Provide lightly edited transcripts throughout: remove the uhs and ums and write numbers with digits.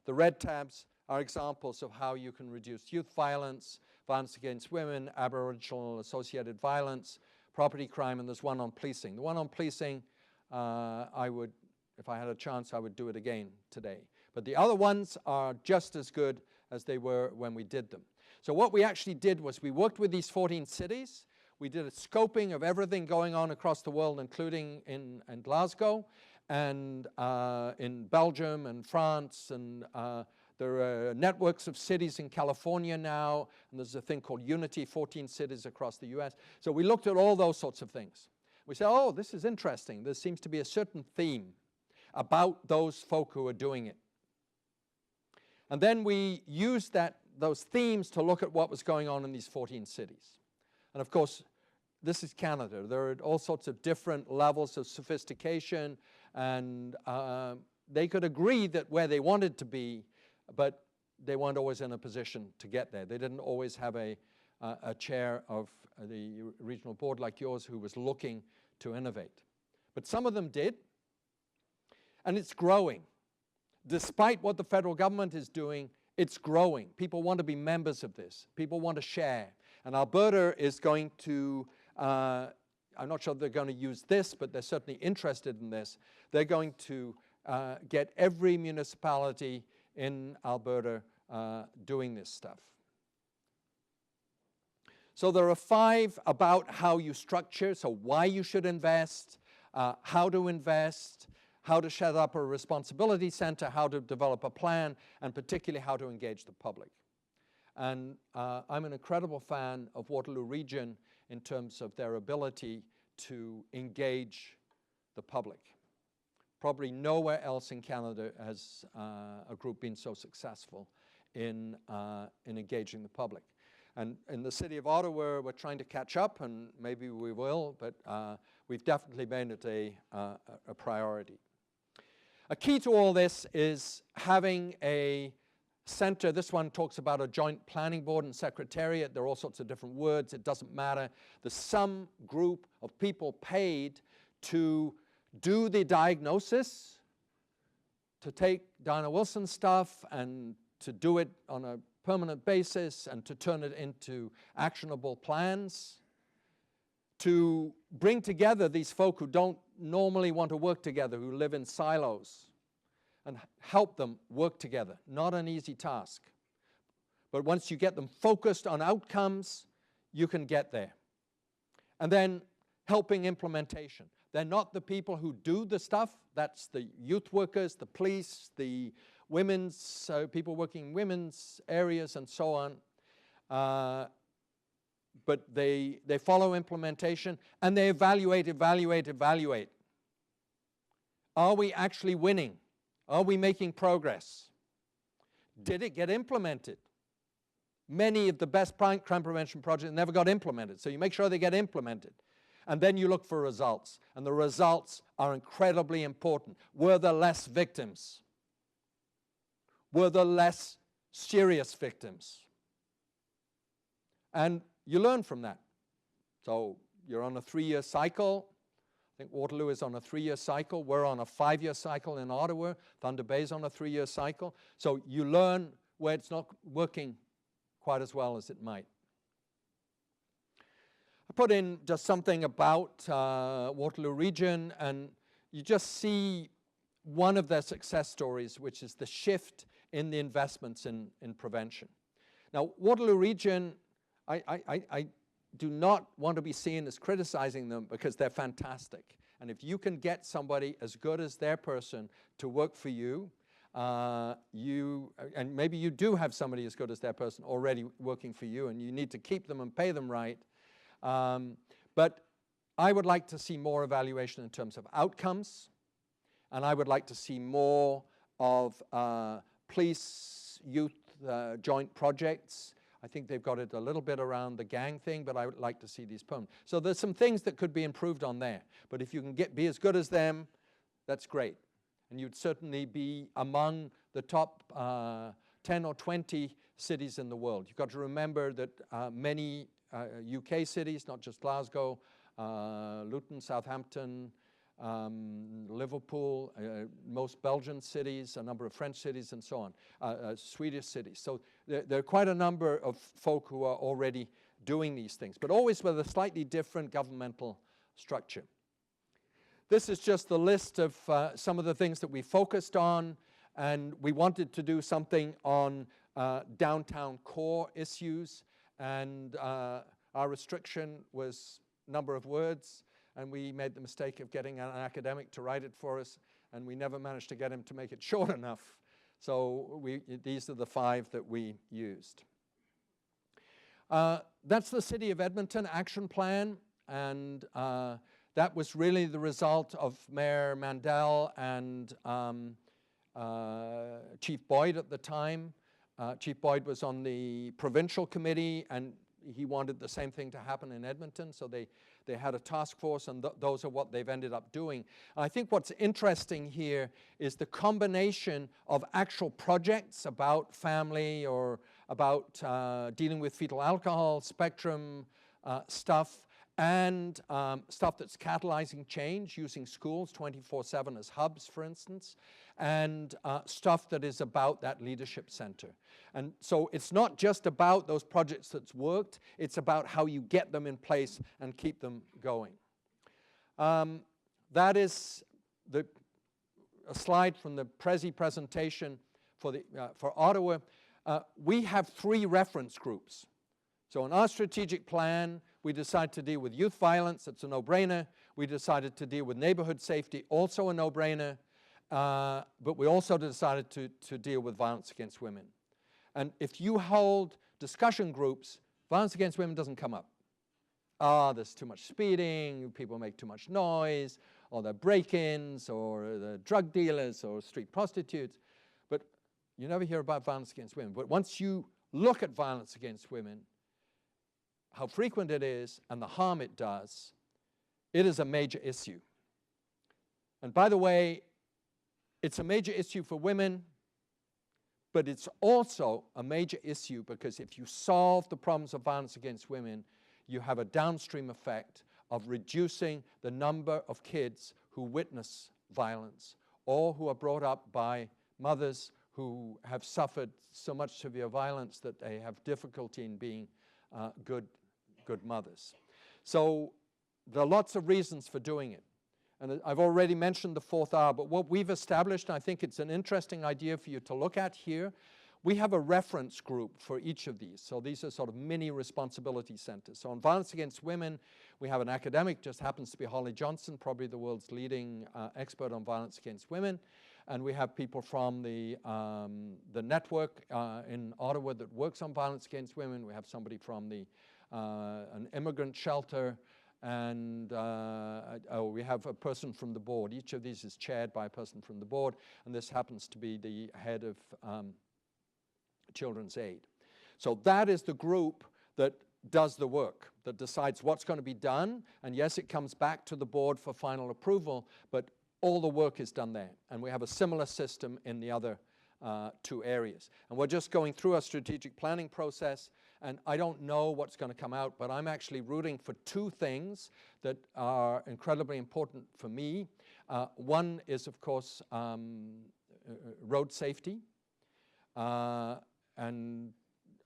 The red tabs are examples of how you can reduce youth violence, violence against women, Aboriginal associated violence, property crime, and there's one on policing. The one on policing, if I had a chance, I would do it again today. But the other ones are just as good as they were when we did them. So what we actually did was we worked with these 14 cities. We did a scoping of everything going on across the world, including in Glasgow and in Belgium and France. And there are networks of cities in California now. And there's a thing called Unity, 14 cities across the US. So we looked at all those sorts of things. We said, oh, this is interesting. There seems to be a certain theme about those folk who are doing it. And then we used those themes to look at what was going on in these 14 cities. And of course, this is Canada. There are all sorts of different levels of sophistication, and they could agree that where they wanted to be, but they weren't always in a position to get there. They didn't always have a chair of the regional board like yours who was looking to innovate. But some of them did, and it's growing. Despite what the federal government is doing, it's growing. People want to be members of this. People want to share. And Alberta is going to, I'm not sure they're going to use this, but they're certainly interested in this. They're going to get every municipality in Alberta doing this stuff. So there are 5 about how you structure, so why you should invest, how to invest, how to set up a responsibility center, how to develop a plan, and particularly how to engage the public. And I'm an incredible fan of Waterloo Region in terms of their ability to engage the public. Probably nowhere else in Canada has a group been so successful in engaging the public. And in the city of Ottawa, we're trying to catch up, and maybe we will, but we've definitely made it a priority. A key to all this is having a center. This one talks about a joint planning board and secretariat. There are all sorts of different words. It doesn't matter. There's some group of people paid to do the diagnosis, to take Diana Wilson's stuff and to do it on a permanent basis and to turn it into actionable plans, to bring together these folk who don't normally want to work together, who live in silos, and help them work together. Not an easy task. But once you get them focused on outcomes, you can get there. And then helping implementation. They're not the people who do the stuff. That's the youth workers, the police, the women's, people working in women's areas and so on. But they follow implementation and they evaluate. Are we actually winning? Are we making progress? Did it get implemented? Many of the best crime prevention projects never got implemented, so you make sure they get implemented. And then you look for results, and the results are incredibly important. Were there less victims? Were there less serious victims? And you learn from that. So you're on a 3-year cycle. I think Waterloo is on a 3-year cycle. We're on a 5-year cycle in Ottawa. Thunder Bay's on a 3-year cycle. So you learn where it's not working quite as well as it might. I put in just something about Waterloo Region, and you just see one of their success stories, which is the shift in the investments in prevention. Now, Waterloo Region, I do not want to be seen as criticizing them because they're fantastic. And if you can get somebody as good as their person to work for you, and maybe you do have somebody as good as their person already working for you, and you need to keep them and pay them right. But I would like to see more evaluation in terms of outcomes, and I would like to see more of police-youth joint projects. I think they've got it a little bit around the gang thing, but I would like to see these permanent. So there's some things that could be improved on there. But if you can be as good as them, that's great. And you'd certainly be among the top 10 or 20 cities in the world. You've got to remember that many UK cities, not just Glasgow, Luton, Southampton, Liverpool, most Belgian cities, a number of French cities, and so on, Swedish cities. So there are quite a number of folk who are already doing these things, but always with a slightly different governmental structure. This is just the list of some of the things that we focused on, and we wanted to do something on downtown core issues, and our restriction was number of words, and we made the mistake of getting an academic to write it for us, and we never managed to get him to make it short enough. So these are the 5 that we used. That's the City of Edmonton Action Plan, and that was really the result of Mayor Mandel and Chief Boyd at the time. Chief Boyd was on the provincial committee, and he wanted the same thing to happen in Edmonton, so they had a task force, and those are what they've ended up doing. And I think what's interesting here is the combination of actual projects about family or about dealing with fetal alcohol spectrum stuff, and stuff that's catalyzing change, using schools 24/7 as hubs, for instance, and stuff that is about that leadership center. And so it's not just about those projects that's worked, it's about how you get them in place and keep them going. That is a slide from the Prezi presentation for Ottawa. We have 3 reference groups. So in our strategic plan, we decided to deal with youth violence, it's a no-brainer. We decided to deal with neighborhood safety, also a no-brainer. But we also decided to deal with violence against women. And if you hold discussion groups, violence against women doesn't come up. There's too much speeding, people make too much noise, or they're break-ins, or they're drug dealers, or street prostitutes. But you never hear about violence against women. But once you look at violence against women, how frequent it is, and the harm it does, it is a major issue. And by the way, it's a major issue for women, but it's also a major issue because if you solve the problems of violence against women, you have a downstream effect of reducing the number of kids who witness violence or who are brought up by mothers who have suffered so much severe violence that they have difficulty in being good mothers. So there are lots of reasons for doing it. And I've already mentioned the 4th hour, but what we've established, and I think it's an interesting idea for you to look at here, we have a reference group for each of these. So these are sort of mini responsibility centers. So on violence against women, we have an academic, just happens to be Holly Johnson, probably the world's leading expert on violence against women. And we have people from the network in Ottawa that works on violence against women. We have somebody from an immigrant shelter, and we have a person from the board. Each of these is chaired by a person from the board, and this happens to be the head of Children's Aid. So that is the group that does the work, that decides what's going to be done, and yes, it comes back to the board for final approval, but all the work is done there. And we have a similar system in the other 2 areas. And we're just going through our strategic planning process, and I don't know what's going to come out, but I'm actually rooting for 2 things that are incredibly important for me. One is, of course, road safety. And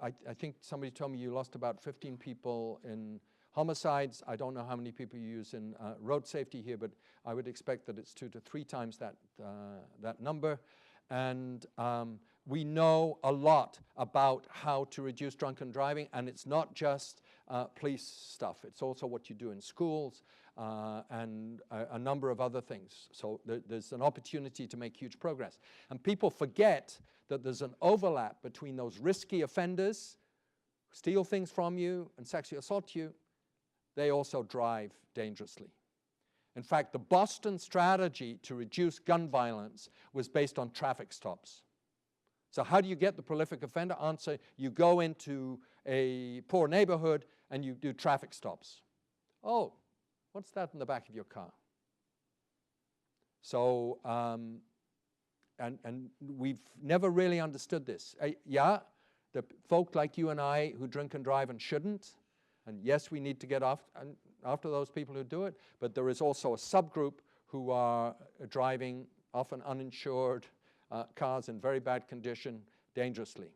I think somebody told me you lost about 15 people in homicides. I don't know how many people you use in road safety here, but I would expect that it's 2 to 3 times that number. And we know a lot about how to reduce drunken driving, and it's not just police stuff. It's also what you do in schools and a number of other things. So there's an opportunity to make huge progress. And people forget that there's an overlap between those risky offenders who steal things from you and sexually assault you. They also drive dangerously. In fact, the Boston strategy to reduce gun violence was based on traffic stops. So how do you get the prolific offender? Answer, you go into a poor neighborhood and you do traffic stops. Oh, what's that in the back of your car? So, and we've never really understood this. Yeah, the folk like you and I who drink and drive and shouldn't, and yes, we need to get after those people who do it, but there is also a subgroup who are driving often uninsured cars in very bad condition dangerously.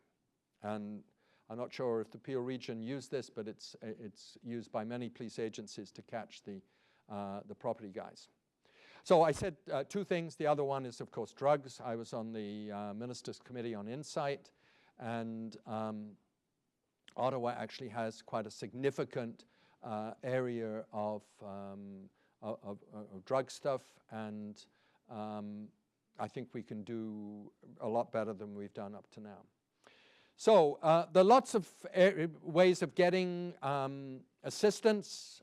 And I'm not sure if the Peel region used this, but it's used by many police agencies to catch the property guys. So I said two things. The other one is, of course, drugs. I was on the Ministers' Committee on Insight, and Ottawa actually has quite a significant area of drug stuff, and I think we can do a lot better than we've done up to now. So there are lots of ways of getting assistance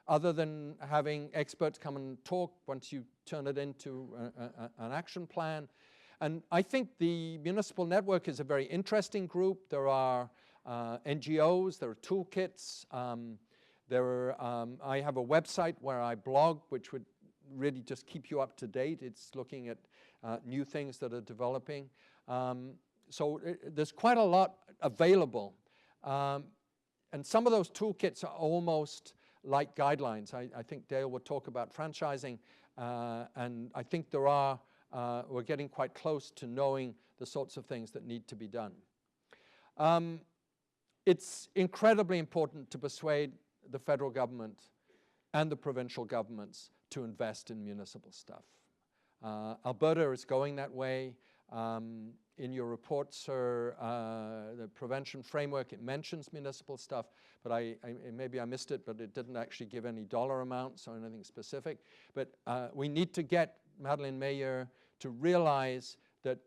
other than having experts come and talk once you turn it into an action plan. And I think the municipal network is a very interesting group. There are NGOs, there are toolkits. I have a website where I blog, which would really just keep you up to date. It's looking at new things that are developing. So there's quite a lot available. And some of those toolkits are almost like guidelines. I think Dale will talk about franchising, and I think we're getting quite close to knowing the sorts of things that need to be done. It's incredibly important to persuade the federal government and the provincial governments to invest in municipal stuff. Alberta is going that way. In your report, sir, the prevention framework, it mentions municipal stuff, but maybe I missed it, but it didn't actually give any dollar amounts or anything specific. But we need to get Madeleine Mayer to realize that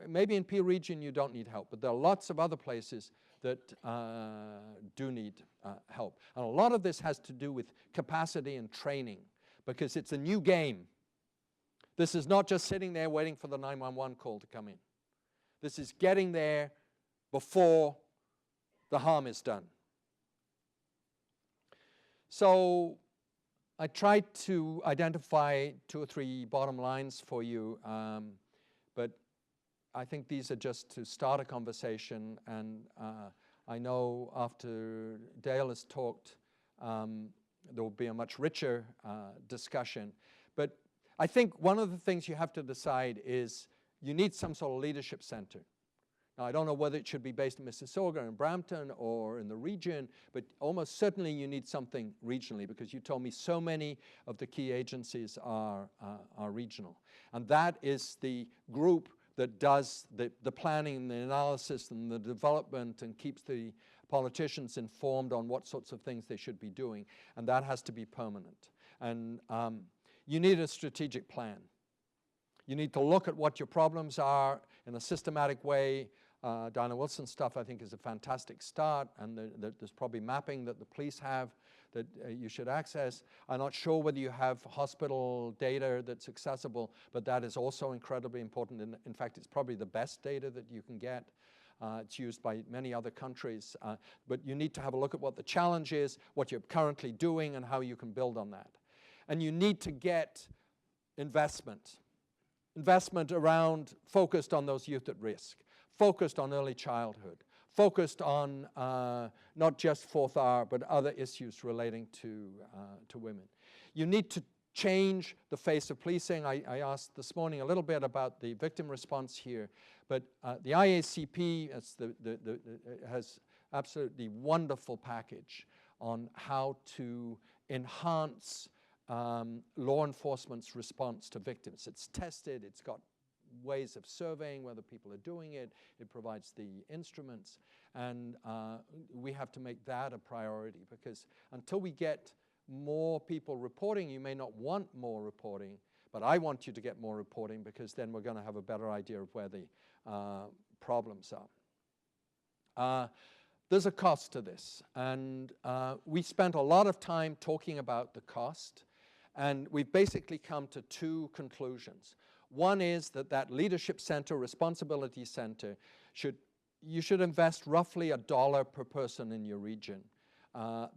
maybe in Peel Region you don't need help, but there are lots of other places that do need help. And a lot of this has to do with capacity and training, because it's a new game. This is not just sitting there waiting for the 911 call to come in. This is getting there before the harm is done. So I tried to identify 2 or 3 bottom lines for you, but I think these are just to start a conversation, and I know after Dale has talked, there will be a much richer discussion. But I think one of the things you have to decide is you need some sort of leadership center. Now, I don't know whether it should be based in Mississauga, in Brampton, or in the region, but almost certainly you need something regionally, because you told me so many of the key agencies are regional. And that is the group that does the planning, the analysis, and the development, and keeps the politicians informed on what sorts of things they should be doing. And that has to be permanent. And you need a strategic plan. You need to look at what your problems are in a systematic way. Diana Wilson's stuff, I think, is a fantastic start, and there's probably mapping that the police have that you should access. I'm not sure whether you have hospital data that's accessible, but that is also incredibly important. In fact, it's probably the best data that you can get. It's used by many other countries. But you need to have a look at what the challenge is, what you're currently doing, and how you can build on that. And you need to get investment around, focused on those youth at risk, focused on early childhood, focused on not just 4th hour, but other issues relating to women. You need to change the face of policing. I asked this morning a little bit about the victim response here, but the IACP has absolutely wonderful package on how to enhance law enforcement's response to victims. It's tested, it's got ways of surveying whether people are doing it, it provides the instruments, and we have to make that a priority, because until we get more people reporting, you may not want more reporting, but I want you to get more reporting, because then we're going to have a better idea of where the problems are. There's a cost to this, and we spent a lot of time talking about the cost, and we've basically come to 2 conclusions. One is that leadership center, responsibility center, you should invest roughly $1 per person in your region.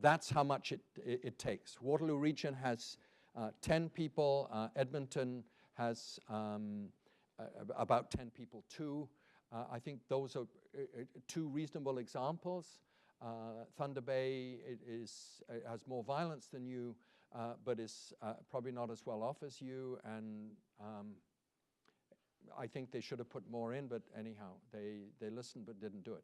That's how much it takes. Waterloo region has 10 people. Edmonton has about 10 people too. I think those are 2 reasonable examples. Thunder Bay has more violence than you. but is probably not as well off as you, and I think they should have put more in, but anyhow, they listened but didn't do it.